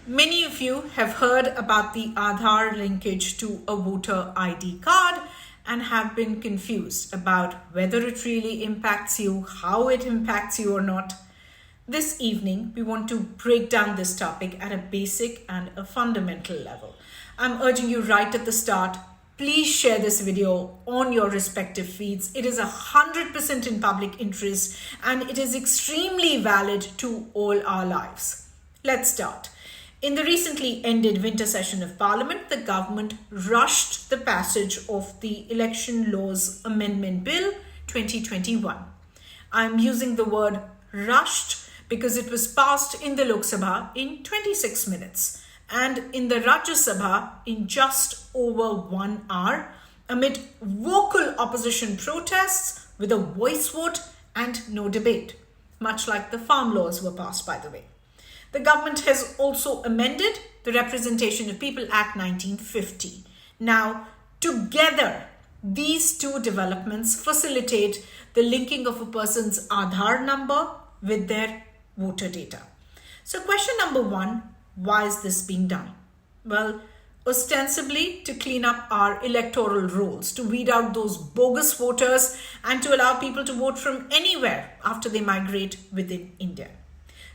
Many of you have heard about the Aadhaar linkage to a voter ID card and have been confused about whether it really impacts you, how it impacts you or not. This evening, we want to break down this topic at a basic and a fundamental level. I'm urging you right at the start, please share this video on your respective feeds. It is 100% in public interest and it is extremely valid to all our lives. Let's start. In the recently ended winter session of Parliament, the government rushed the passage of the Election Laws Amendment Bill 2021. I'm using the word rushed because it was passed in the Lok Sabha in 26 minutes and in the Rajya Sabha in just over 1 hour amid vocal opposition protests with a voice vote and no debate, much like the farm laws were passed, by the way. The government has also amended the Representation of People Act 1950. Now, together, these two developments facilitate the linking of a person's Aadhaar number with their voter data. So question number one, why is this being done? Well, ostensibly to clean up our electoral rolls, to weed out those bogus voters and to allow people to vote from anywhere after they migrate within India.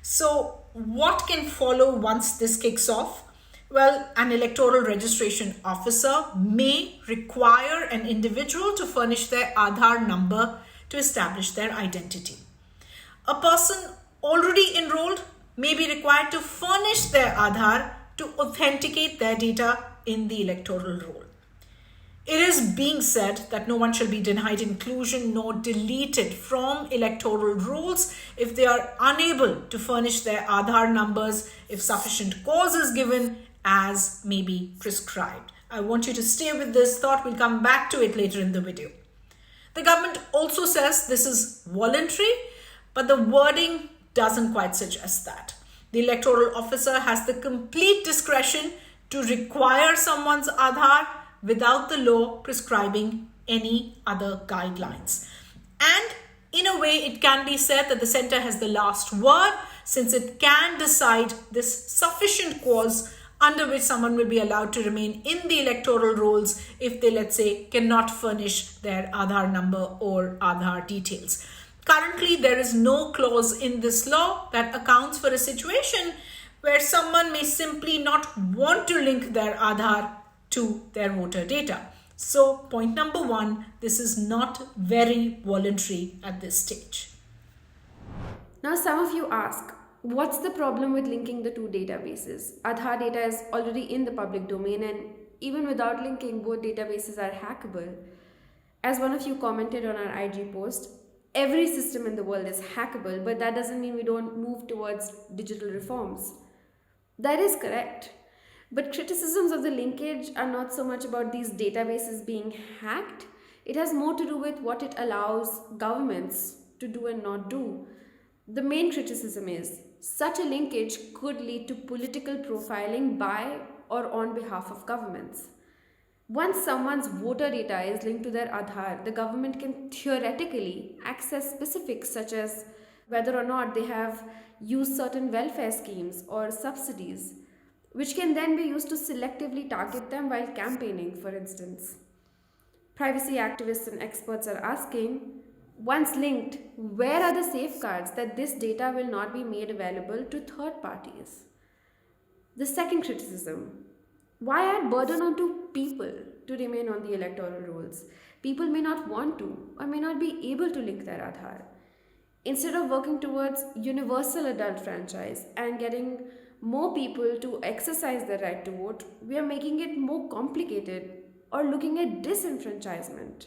So what can follow once this kicks off? Well, an electoral registration officer may require an individual to furnish their Aadhaar number to establish their identity. A person already enrolled may be required to furnish their Aadhaar to authenticate their data in the electoral roll. It is being said that no one shall be denied inclusion nor deleted from electoral rolls if they are unable to furnish their Aadhaar numbers if sufficient cause is given as may be prescribed. I want you to stay with this thought. We'll come back to it later in the video. The government also says this is voluntary, but the wording doesn't quite suggest that. The electoral officer has the complete discretion to require someone's Aadhaar without the law prescribing any other guidelines. And in a way, it can be said that the centre has the last word, since it can decide this sufficient cause under which someone will be allowed to remain in the electoral rolls if they, let's say, cannot furnish their Aadhaar number or Aadhaar details. Currently, there is no clause in this law that accounts for a situation where someone may simply not want to link their Aadhaar to their voter data. So point number one, this is not very voluntary at this stage. Now some of you ask, what's the problem with linking the two databases? Aadhaar data is already in the public domain and even without linking, both databases are hackable. As one of you commented on our IG post, every system in the world is hackable, but that doesn't mean we don't move towards digital reforms. That is correct. But criticisms of the linkage are not so much about these databases being hacked. It has more to do with what it allows governments to do and not do. The main criticism is such a linkage could lead to political profiling by or on behalf of governments. Once someone's voter data is linked to their Aadhaar, the government can theoretically access specifics such as whether or not they have used certain welfare schemes or subsidies, which can then be used to selectively target them while campaigning, for instance. Privacy activists and experts are asking, once linked, where are the safeguards that this data will not be made available to third parties? The second criticism, why add burden onto people to remain on the electoral rolls? People may not want to or may not be able to link their Aadhaar. Instead of working towards universal adult franchise and getting more people to exercise their right to vote, we are making it more complicated or looking at disenfranchisement.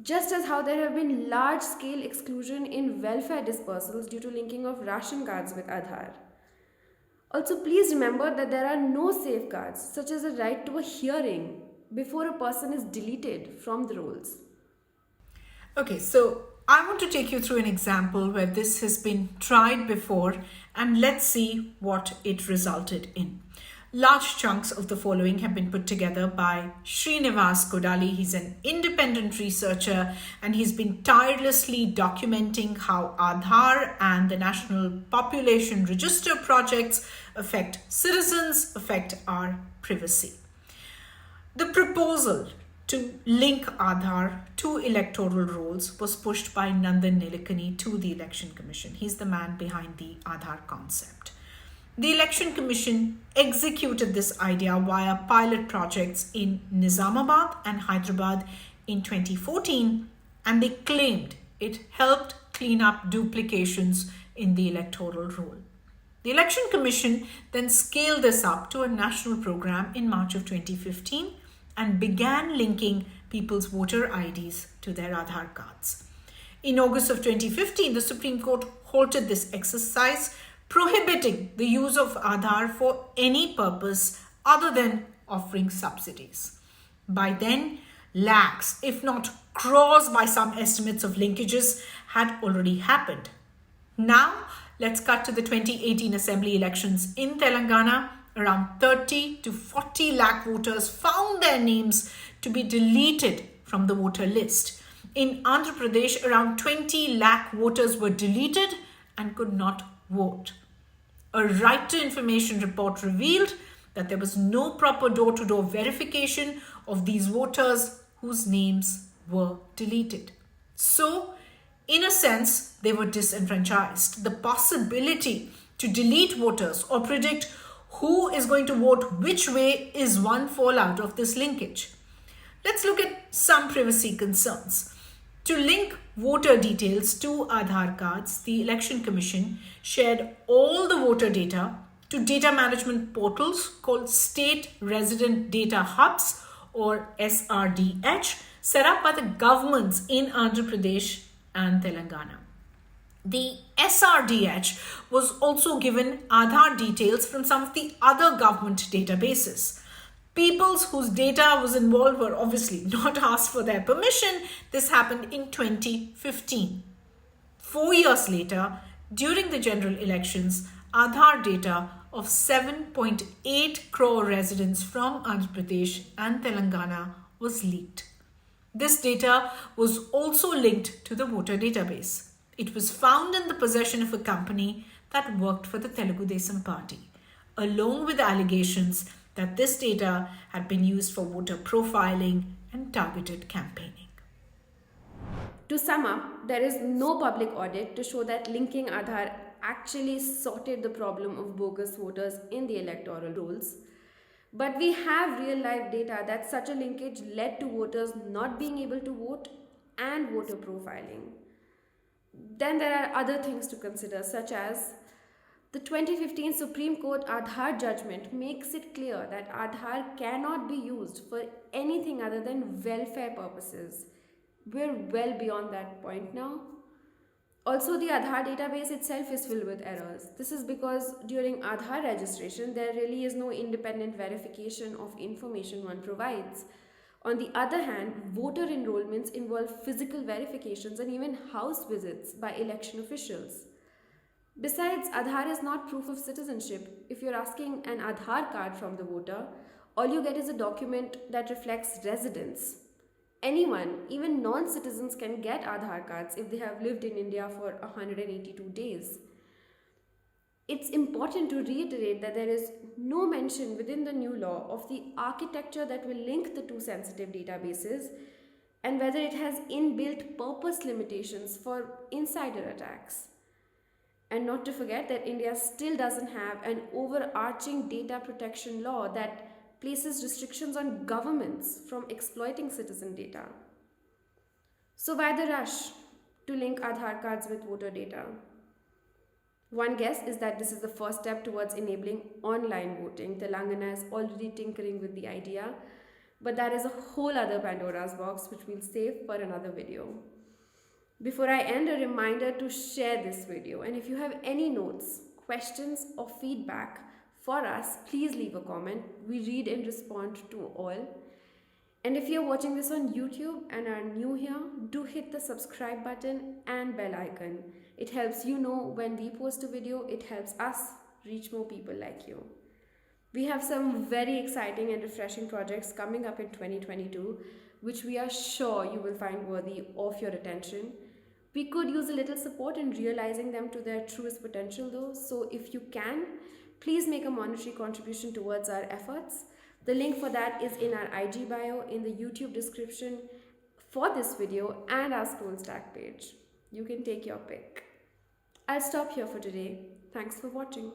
Just as how there have been large-scale exclusion in welfare dispersals due to linking of ration cards with Aadhaar. Also, please remember that there are no safeguards such as a right to a hearing before a person is deleted from the rolls. Okay, so I want to take you through an example where this has been tried before and let's see what it resulted in. Large chunks of the following have been put together by Srinivas Kodali. He's an independent researcher and he's been tirelessly documenting how Aadhaar and the National Population Register projects affect citizens, affect our privacy. The proposal to link Aadhaar to electoral rolls was pushed by Nandan Nilekani to the Election Commission. He's the man behind the Aadhaar concept. The Election Commission executed this idea via pilot projects in Nizamabad and Hyderabad in 2014, and they claimed it helped clean up duplications in the electoral roll. The Election Commission then scaled this up to a national program in March of 2015 and began linking people's voter IDs to their Aadhaar cards. In August of 2015, the Supreme Court halted this exercise, prohibiting the use of Aadhaar for any purpose other than offering subsidies. By then, lakhs, if not crores by some estimates of linkages, had already happened. Now, let's cut to the 2018 Assembly elections in Telangana. Around 30 to 40 lakh voters found their names to be deleted from the voter list. In Andhra Pradesh, around 20 lakh voters were deleted and could not vote. A Right to Information report revealed that there was no proper door-to-door verification of these voters whose names were deleted. So, in a sense, they were disenfranchised. The possibility to delete voters or predict who is going to vote which way is one fallout of this linkage. Let's look at some privacy concerns. To link voter details to Aadhaar cards, the Election Commission shared all the voter data to data management portals called State Resident Data Hubs or SRDH, set up by the governments in Andhra Pradesh and Telangana. The SRDH was also given Aadhaar details from some of the other government databases. Peoples whose data was involved were obviously not asked for their permission. This happened in 2015. 4 years later, during the general elections, Aadhaar data of 7.8 crore residents from Andhra Pradesh and Telangana was leaked. This data was also linked to the voter database. It was found in the possession of a company that worked for the Telugu Desam Party, along with allegations that this data had been used for voter profiling and targeted campaigning. To sum up, there is no public audit to show that linking Aadhaar actually sorted the problem of bogus voters in the electoral rolls. But we have real-life data that such a linkage led to voters not being able to vote and voter profiling. Then there are other things to consider, such as the 2015 Supreme Court Aadhaar judgment makes it clear that Aadhaar cannot be used for anything other than welfare purposes. We're well beyond that point now. Also, the Aadhaar database itself is filled with errors. This is because during Aadhaar registration, there really is no independent verification of information one provides. On the other hand, voter enrollments involve physical verifications and even house visits by election officials. Besides, Aadhaar is not proof of citizenship. If you're asking an Aadhaar card from the voter, all you get is a document that reflects residence. Anyone, even non-citizens, can get Aadhaar cards if they have lived in India for 182 days. It's important to reiterate that there is no mention within the new law of the architecture that will link the two sensitive databases and whether it has inbuilt purpose limitations for insider attacks. And not to forget that India still doesn't have an overarching data protection law that places restrictions on governments from exploiting citizen data. So why the rush to link Aadhaar cards with voter data? One guess is that this is the first step towards enabling online voting. Telangana is already tinkering with the idea, but that is a whole other Pandora's box which we'll save for another video. Before I end, a reminder to share this video, and if you have any notes, questions or feedback for us, please leave a comment. We read and respond to all. And if you're watching this on YouTube and are new here, do hit the subscribe button and bell icon. It helps you know when we post a video. It helps us reach more people like you. We have some very exciting and refreshing projects coming up in 2022, which we are sure you will find worthy of your attention. We could use a little support in realizing them to their truest potential, though, so if you can, please make a monetary contribution towards our efforts. The link for that is in our IG bio, in the YouTube description for this video, and our Scroll Stack page. You can take your pick. I'll stop here for today. Thanks for watching.